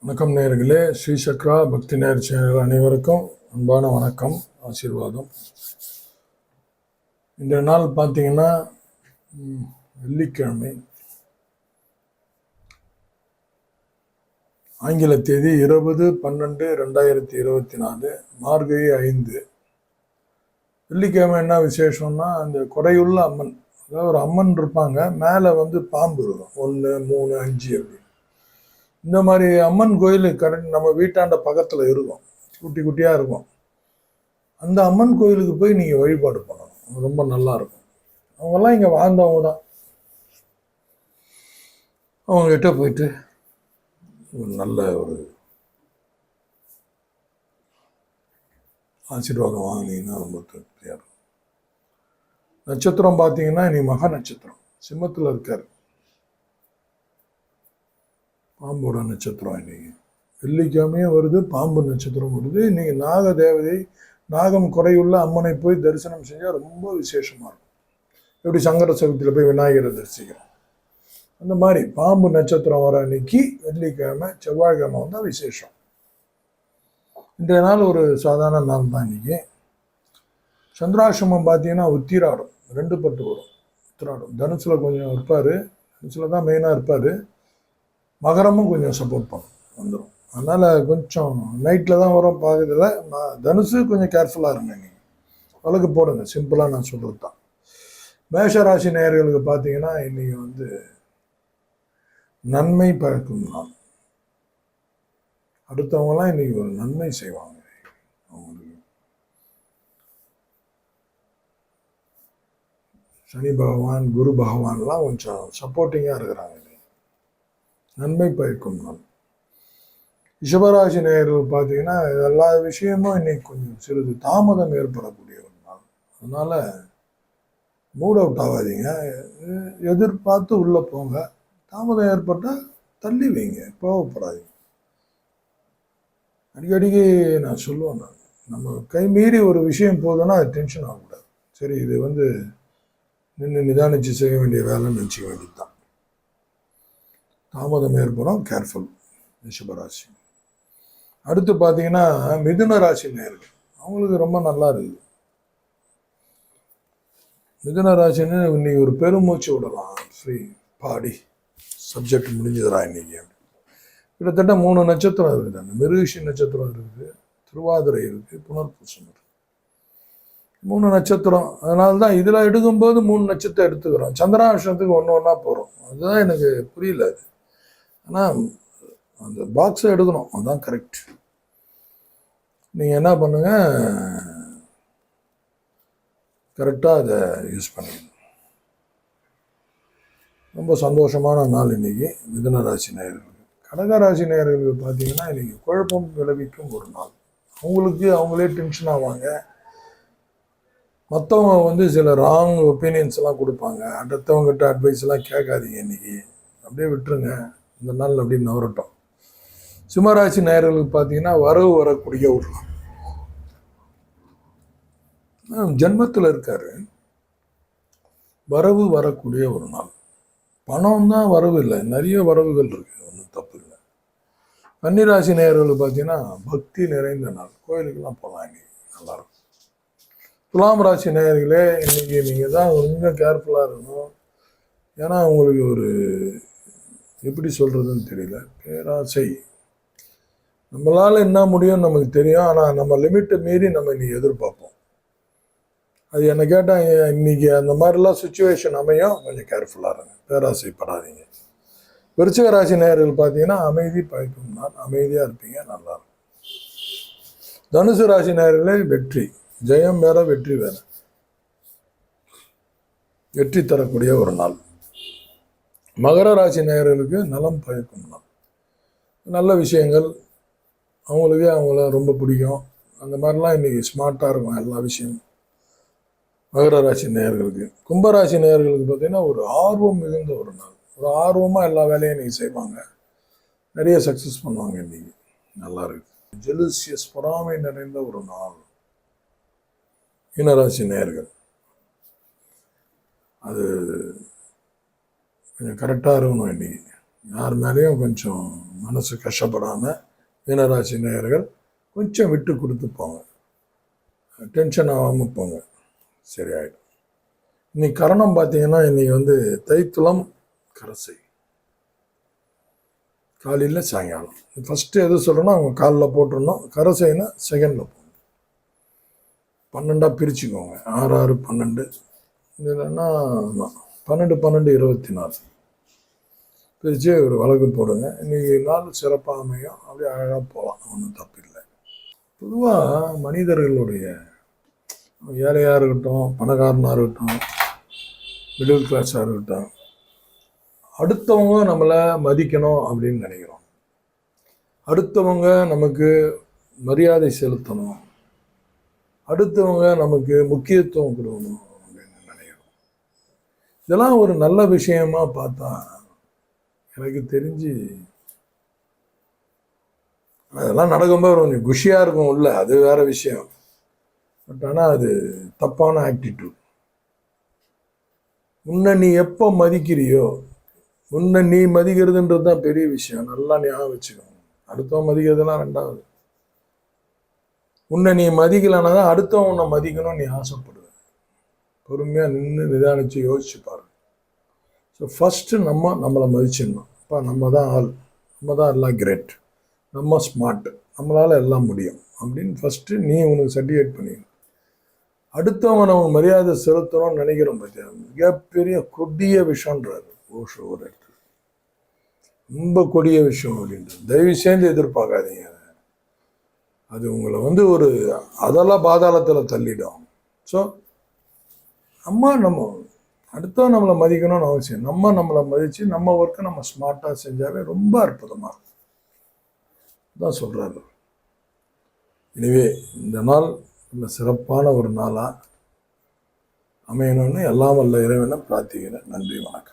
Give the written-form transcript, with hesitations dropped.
வணக்கம் நேயர்களே, ஸ்ரீ சக்ரா பக்தி நேயர் சேனல் அனைவருக்கும் அன்பான வணக்கம், ஆசீர்வாதம். இந்த நாள் பார்த்தீங்கன்னா வெள்ளிக்கிழமை, ஆங்கில தேதி 20/12/2024, மார்கழி 5. வெள்ளிக்கிழமை என்ன விசேஷம்னா, அந்த கொடையுள்ள அம்மன், அதாவது ஒரு அம்மன் இருப்பாங்க, மேலே பாம்பு இருக்கும், 1, 3, 5 அப்படி. இந்த மாதிரி அம்மன் கோயில் கரெக்ட் நம்ம வீட்டாண்ட பக்கத்தில் இருக்கும், குட்டி குட்டியாக இருக்கும். அந்த அம்மன் கோயிலுக்கு போய் நீங்கள் வழிபாடு பண்ணணும், ரொம்ப நல்லா இருக்கும். அவங்கெல்லாம் இங்கே வாழ்ந்தவங்க தான். அவங்ககிட்ட போயிட்டு ஒரு நல்ல ஒரு ஆசீர்வாதம் வாங்கினீங்கன்னா ரொம்ப திருப்தியாக இருக்கும். நட்சத்திரம் பார்த்தீங்கன்னா இன்னைக்கு மக நட்சத்திரம், சிம்மத்தில் இருக்கார், பாம்போட நட்சத்திரம். இன்னைக்கு வெள்ளிக்கிழமையும் வருது, பாம்பு நட்சத்திரம் வருது. இன்னைக்கு நாக தேவதை, நாகம் குறையுள்ள அம்மனை போய் தரிசனம் செஞ்சால் ரொம்ப விசேஷமாக இருக்கும். எப்படி சங்கர சதுர்த்தியில் போய் விநாயகரை தரிசிக்கிறோம், அந்த மாதிரி பாம்பு நட்சத்திரம் வர அன்னைக்கு வெள்ளிக்கிழமை, செவ்வாய்க்கிழமை வந்தால் விசேஷம். இன்றைய நாள் ஒரு சாதாரண நாள் தான். இன்னைக்கு சந்திராசிரமம் பார்த்தீங்கன்னா உத்திராடம் 2 பட்டு வரும். உத்திராடம் தனுசுல கொஞ்சம் இருப்பார், தனுசுல தான் மெயினாக இருப்பார். மகரமும் கொஞ்சம் சப்போர்ட் பண்ணும், வந்துடும். அதனால் கொஞ்சம் நைட்டில் தான் வரும் பார்க்கறதுல. தனுசு கொஞ்சம் கேர்ஃபுல்லாக இருங்க, நீங்கள் வழக்கு போடுங்க, சிம்பிளாக நான் சொல்கிறது தான். மேஷராசி நேயர்களுக்கு பார்த்தீங்கன்னா இன்னைக்கு நன்மை பழக்கும் நாள். அடுத்தவங்களாம் இன்னைக்கு ஒரு நன்மை செய்வாங்க. அவங்களுக்கு சனி பகவான், குரு பகவான்லாம் கொஞ்சம் சப்போர்ட்டிங்காக இருக்கிறாங்க. நன்மை பயக்கும் நாள். ரிஷபராசி நேயர்கள் பார்த்தீங்கன்னா எல்லா விஷயமும் இன்னைக்கு கொஞ்சம் சிறிது தாமதம் ஏற்படக்கூடிய ஒரு நாள். அதனால மூட் அவுட் ஆகாதீங்க, எதிர்பார்த்து உள்ளே போங்க. தாமதம் ஏற்பட்டால் தள்ளி வைங்க, கோவப்படாதீங்க. அடிக்கடிக்கு நான் சொல்லுவேன், நம்ம கை மீறி ஒரு விஷயம் போதுன்னா அது டென்ஷன் ஆகக்கூடாது. சரி, இது நின்று நிதானிச்சு செய்ய வேண்டிய வேலைன்னு நினச்சிக்க வேண்டியது தான். தாமதம் ஏற்படும், கேர்ஃபுல் ரிஷபராசி. அடுத்து பார்த்தீங்கன்னா மிதுன ராசி நேயர்கள், அவங்களுக்கு ரொம்ப நல்லா இருக்குது. மிதுன ராசின்னு இன்னைக்கு ஒரு பெருமூச்சு விடலாம், ஃப்ரீ பாடி சப்ஜெக்ட் முடிஞ்சதுரா இன்னைக்கு. கிட்டத்தட்ட 3 நட்சத்திரம் இருக்குது. அந்த மிருகஷி நட்சத்திரம் இருக்குது, திருவாதிரை இருக்குது, புனர்பூசம் இருக்குது, 3 நட்சத்திரம். அதனால தான் இதில் எடுக்கும்போது 3 நட்சத்திரம் எடுத்துக்கிறோம். சந்திராஷ்டமத்துக்கு ஒன்றா போகிறோம். அதுதான் எனக்கு புரியல அது. ஆனால் அந்த பாக்ஸை எடுக்கணும், அதுதான் கரெக்ட். நீங்கள் என்ன பண்ணுங்க, கரெக்டாக அதை யூஸ் பண்ணிக்கணும். ரொம்ப சந்தோஷமான நாள் இன்னைக்கு மிதுன ராசி நேயர்களுக்கு. கடகராசி நேயர்களுக்கு பார்த்தீங்கன்னா இன்னைக்கு குழப்பம் விளைவிக்கும் ஒரு நாள். அவங்களே டென்ஷன் ஆவாங்க. மற்றவங்க சில ராங் ஒப்பீனியன்ஸ் எல்லாம் கொடுப்பாங்க. அடுத்தவங்ககிட்ட அட்வைஸ் எல்லாம் கேட்காதீங்க, இன்னைக்கு அப்படியே விட்டுருங்க. இந்த நாள் அப்படின்னு நவரட்டும். சிம்மராசி நேயர்களுக்கு பார்த்தீங்கன்னா வரவு வரக்கூடிய ஒரு நாள். ஜென்மத்தில் இருக்காரு, வரவு வரக்கூடிய ஒரு நாள். பணம் தான் வரவு இல்லை, நிறைய வரவுகள் இருக்கு, ஒன்றும் தப்பு இல்லை. கன்னிராசி நேயர்களுக்கு பார்த்தீங்கன்னா பக்தி நிறைந்த நாள், கோயிலுக்கெல்லாம் போகலாம், இன்னைக்கு நல்லாயிருக்கும். துலாம் ராசி நேயர்களே, இன்னைக்கு நீங்கள் தான் கொஞ்சம் கேர்ஃபுல்லாக இருக்கணும். ஏன்னா உங்களுக்கு ஒரு எப்படி சொல்கிறதுன்னு தெரியல, பேராசை. நம்மளால் என்ன முடியும்னு நமக்கு தெரியும், ஆனால் நம்ம லிமிட்டை மீறி நம்ம இன்னைக்கு எதிர்பார்ப்போம். அது என்ன கேட்டால் இன்னைக்கு அந்த மாதிரிலாம் சுச்சுவேஷன் அமையும், கொஞ்சம் கேர்ஃபுல்லாக இருங்க, பேராசைப்படாதீங்க. விருச்சிக ராசி நேயர்கள் பார்த்தீங்கன்னா அமைதி பழக்கும் நாள், அமைதியாக இருப்பீங்க, நல்லாயிருக்கும். தனுசு ராசி நேயர்களே வெற்றி, ஜெயம் வேற வெற்றி வேற, வெற்றி தரக்கூடிய ஒரு நாள். மகர ராசி நேயர்களுக்கு நலம் பயக்கும் நாள். நல்ல விஷயங்கள், அவங்கள ரொம்ப பிடிக்கும், அந்த மாதிரிலாம் இன்னைக்கு ஸ்மார்ட்டாக இருக்கும் எல்லா விஷயமும் மகர ராசி நேயர்களுக்கு. கும்பராசி நேயர்களுக்கு பார்த்தீங்கன்னா ஒரு ஆர்வம் மிகுந்த ஒரு நாள். ஒரு ஆர்வமாக எல்லா வேலையும் இன்னைக்கு செய்வாங்க, நிறைய சக்ஸஸ் பண்ணுவாங்க. இன்னைக்கு நல்லா இருக்கு. ஜெலுசியஸ், பொறாமை நிறைந்த ஒரு நாள். மீனராசி நேயர்கள், அது கொஞ்சம் கரெக்டாக இருக்கணும். இன்னைக்கு யார் மேலேயும் கொஞ்சம் மனசு கஷ்டப்படாமல் மீனராசி நேயர்கள் கொஞ்சம் விட்டு கொடுத்து போங்க, டென்ஷன் ஆகாமல் போங்க, சரியாயிடும். இன்னைக்கு கரணம் பார்த்தீங்கன்னா இன்னைக்கு வந்து தைத்துளம் கரசை, காலையில் சாயங்காலம். ஃபஸ்ட்டு எது சொல்கிறேன்னா அவங்க காலில் போட்டுடணும். கரசைன்னா செகண்டில் போகணும். 12 பிரிச்சுக்கோங்க, 6 6 12, இல்லைன்னா 12 12 24 பிரித்து ஒரு வழக்கு போடுங்க. இன்றைக்கி நாள் சிறப்பாக அமையும், அப்படியே அழகாக போகலாம், ஒன்றும் தப்பு இல்லை. பொதுவாக மனிதர்களுடைய ஏழையாக இருக்கட்டும், பணக்காரனாக இருக்கட்டும், மிடில் கிளாஸாக இருக்கட்டும், அடுத்தவங்க நம்மளை மதிக்கணும் அப்படின்னு நினைக்கிறோம். அடுத்தவங்க நமக்கு மரியாதை செலுத்தணும், அடுத்தவங்க நமக்கு முக்கியத்துவம் கொடுக்கணும் அப்படின்னு நினைக்கிறோம். இதெல்லாம் ஒரு நல்ல விஷயமா பார்த்தா எனக்கு தெரிஞ்சு அதெல்லாம் நடக்கும்போது கொஞ்சம் குஷியாக இருக்கும் உள்ள, அது வேற விஷயம். பட் ஆனால் அது தப்பான ஆக்டிடியூட். உன்னை நீ எப்போ மதிக்கிறியோ, உன்னை நீ மதிக்கிறதுன்றது தான் பெரிய விஷயம். நல்லா ஞாபகம் வச்சுக்கோங்க. அடுத்தவன் மதிக்கிறதுலாம் ரெண்டாவது. உன்னை நீ மதிக்கலைன்னா தான் அடுத்தவன் உன்னை மதிக்கணும்னு நீ ஆசைப்படுவ. பொறுமையாக நின்று நிதானித்து யோசிச்சு பாருங்க. ஸோ ஃபஸ்ட்டு நம்மளை மதிச்சிடணும். அப்போ நம்ம தான் ஆள், நம்ம தான் எல்லாம் கிரேட், நம்ம ஸ்மார்ட், நம்மளால் எல்லாம் முடியும் அப்படின்னு ஃபஸ்ட்டு நீ உனக்கு சர்டிஃபிகேட் பண்ணிக்கணும். அடுத்தவங்க நம்ம மரியாதை செலுத்தணும்னு நினைக்கிறோம் பார்த்தியா, மிகப்பெரிய கொடிய விஷயன்றாரு ஓஷோ ஒரு இடத்துல. ரொம்ப கொடிய விஷயம் அப்படின்றது. தயவு சேர்ந்து எதிர்பார்க்காதீங்க. அது உங்களை வந்து ஒரு அதெல்லாம் பாதாளத்தில் தள்ளிடும். ஸோ நம்ம அடுத்தவன் நம்மளை மதிக்கணும்னு அவசியம். நம்மளை மதித்து நம்ம ஒர்க்கை நம்ம ஸ்மார்ட்டாக செஞ்சாலே ரொம்ப அற்புதமாக தான் சொல்கிறாரு. எனவே இந்த நாள் நல்ல சிறப்பான ஒரு நாளாக அமையணும்னு எல்லாம் வல்ல இறைவனை பிரார்த்திக்கிறேன். நன்றி, வணக்கம்.